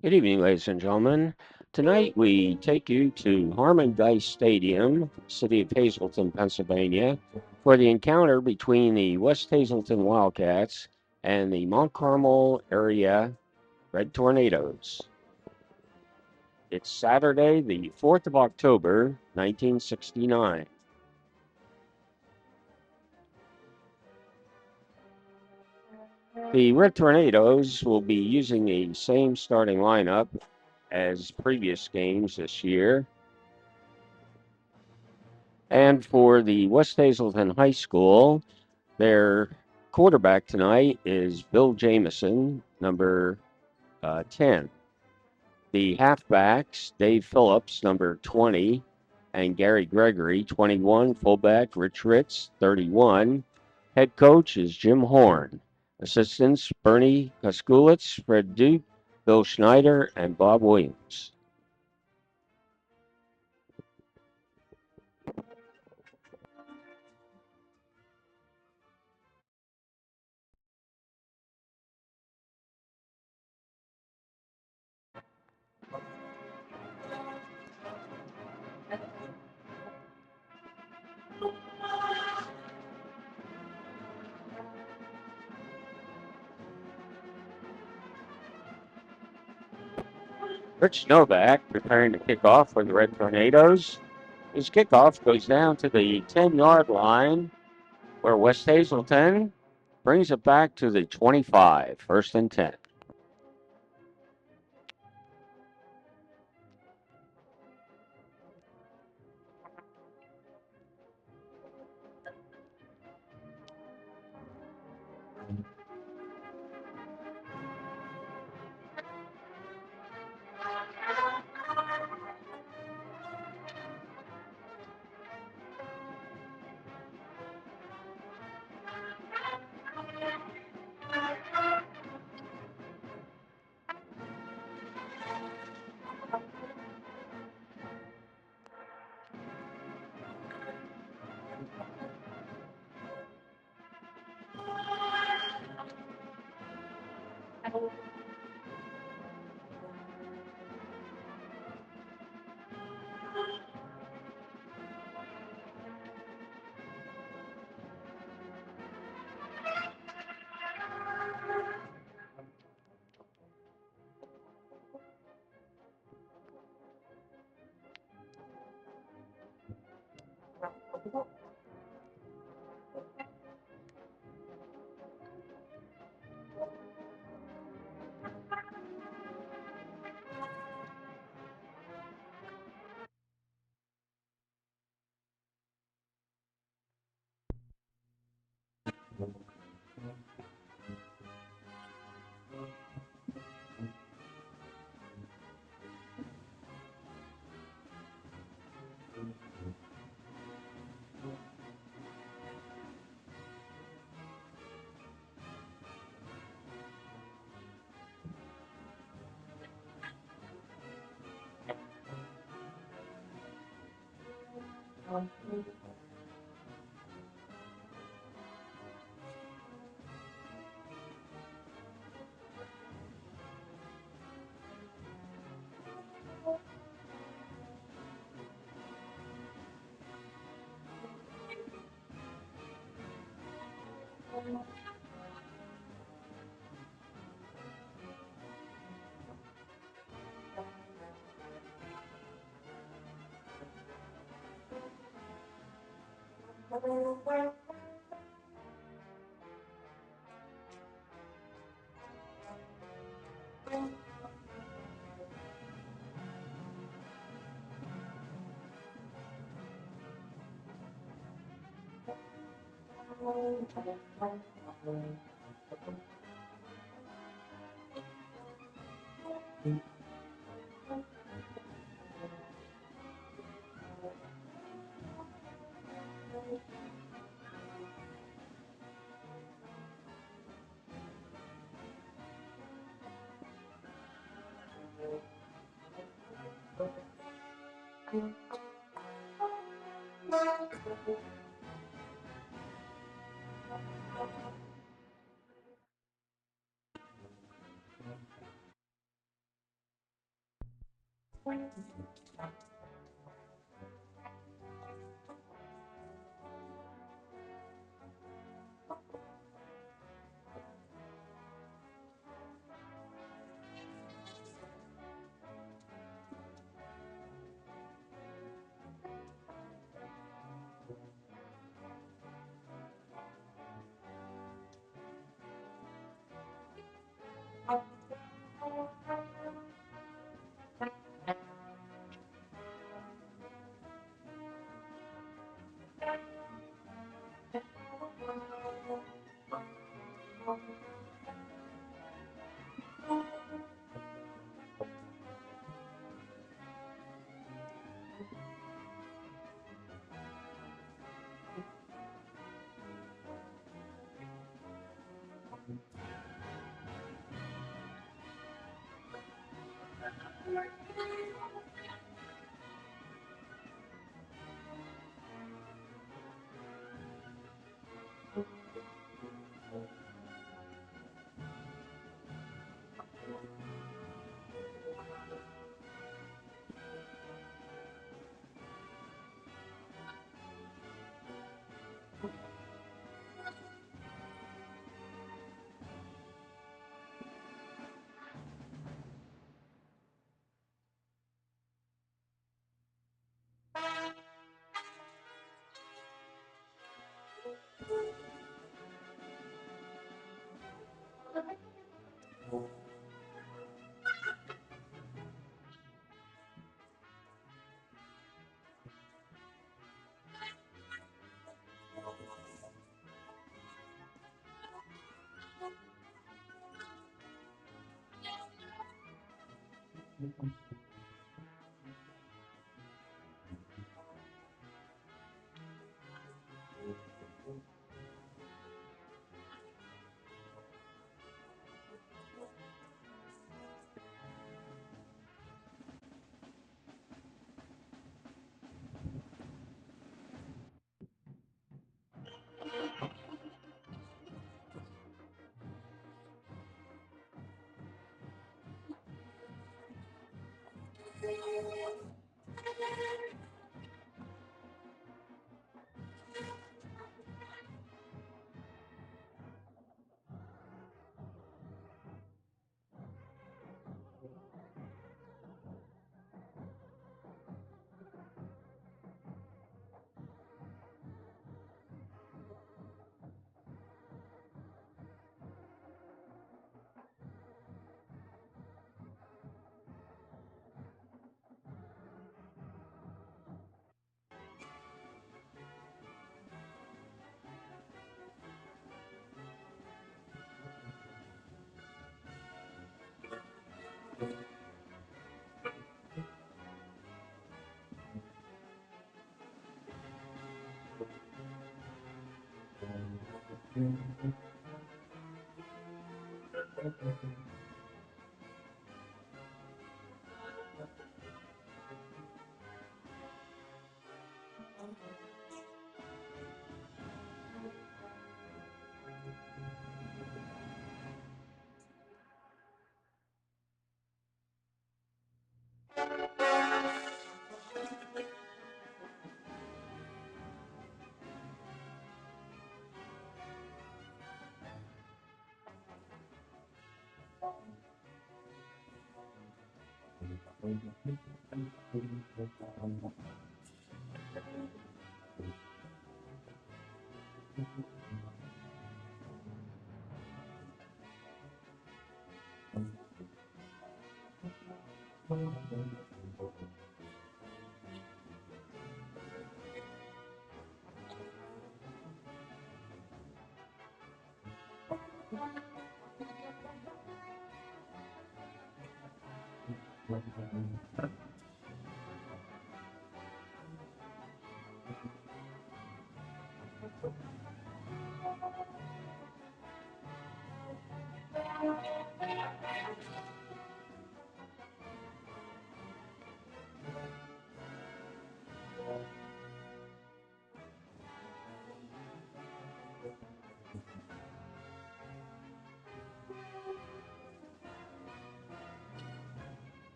Good evening, ladies and gentlemen. Tonight we take you to Harmon Dice Stadium, city of Hazleton, Pennsylvania, for the encounter between the West Hazleton Wildcats and the Mount Carmel area Red Tornadoes. It's Saturday, the 4th of October, 1969. The Red Tornadoes will be using the same starting lineup as previous games this year. And for the West Hazleton High School, their quarterback tonight is Bill Jameson, number 10. The halfbacks, Dave Phillips, number 20, and Gary Gregory, 21. Fullback, Rich Ritz, 31. Head coach is Jim Horn. Assistants, Bernie Kaskulitz, Fred Duke, Bill Schneider, and Bob Williams. Rich Novak preparing to kick off for the Red Tornadoes. His kickoff goes down to the 10-yard line where West Hazleton brings it back to the 25, first and 10.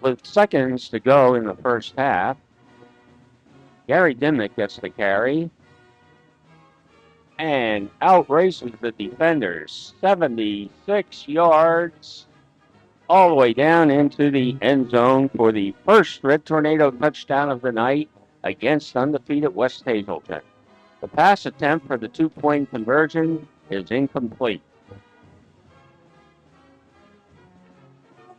With seconds to go in the first half, Gary Dimmick gets the carry and outraces the defenders 76 yards all the way down into the end zone for the first Red Tornado touchdown of the night against undefeated West Hazleton. The pass attempt for the 2-point conversion is incomplete.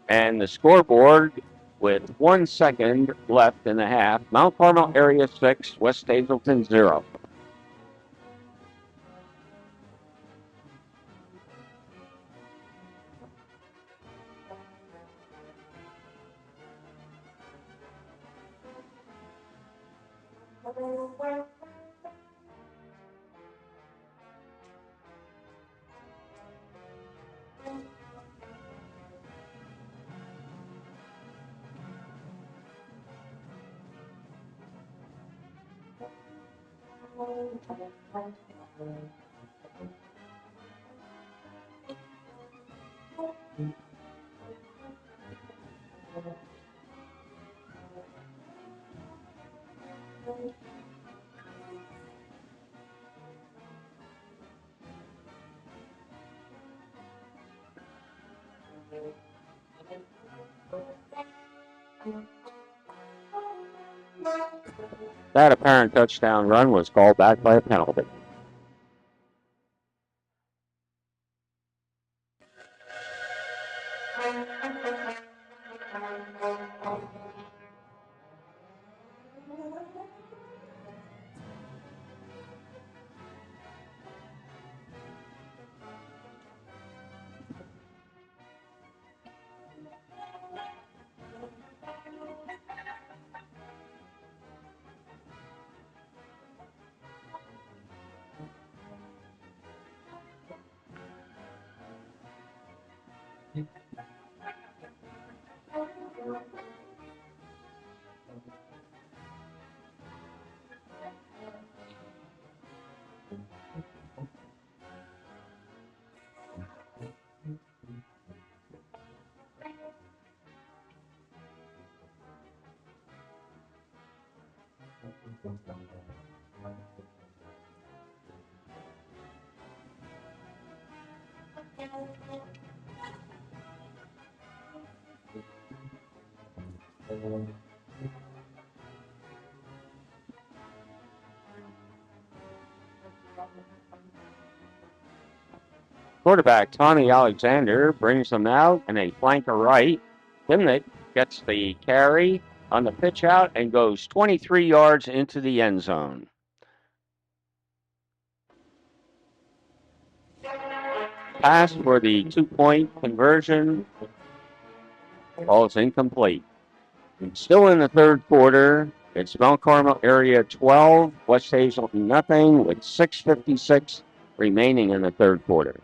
And the scoreboard with 1 second left in the half, Mount Carmel Area 6, West Hazleton 0. That apparent touchdown run was called back by a penalty. Quarterback Tony Alexander brings them out in a flanker right. Dimnick gets the carry on the pitch out and goes 23 yards into the end zone. Pass for the 2-point conversion falls incomplete. Still in the third quarter, it's Mount Carmel Area 12, West Hazleton nothing, with 6:56 remaining in the third quarter.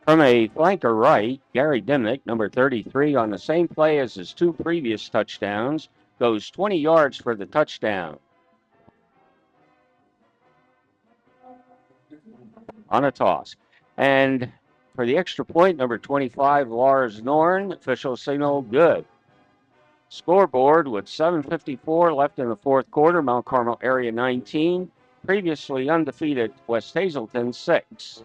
From a flanker right, Gary Dimmick, number 33, on the same play as his two previous touchdowns, goes 20 yards for the touchdown. On a toss. And for the extra point, number 25, Lars Norn, official signal, good. Scoreboard with 7:54 left in the fourth quarter, Mount Carmel area 19, previously undefeated West Hazleton 6.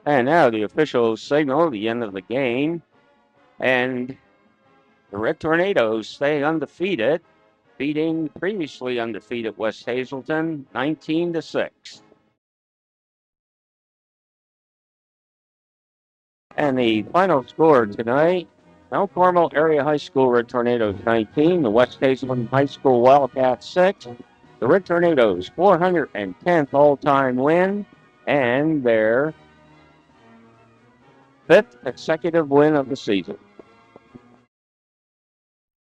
And now the officials signal the end of the game. And the Red Tornadoes stay undefeated, beating previously undefeated West Hazleton 19-6. And the final score tonight, Mount Carmel Area High School Red Tornadoes 19, the West Hazleton High School Wildcats 6. The Red Tornadoes 410th all-time win and their 5th consecutive win of the season.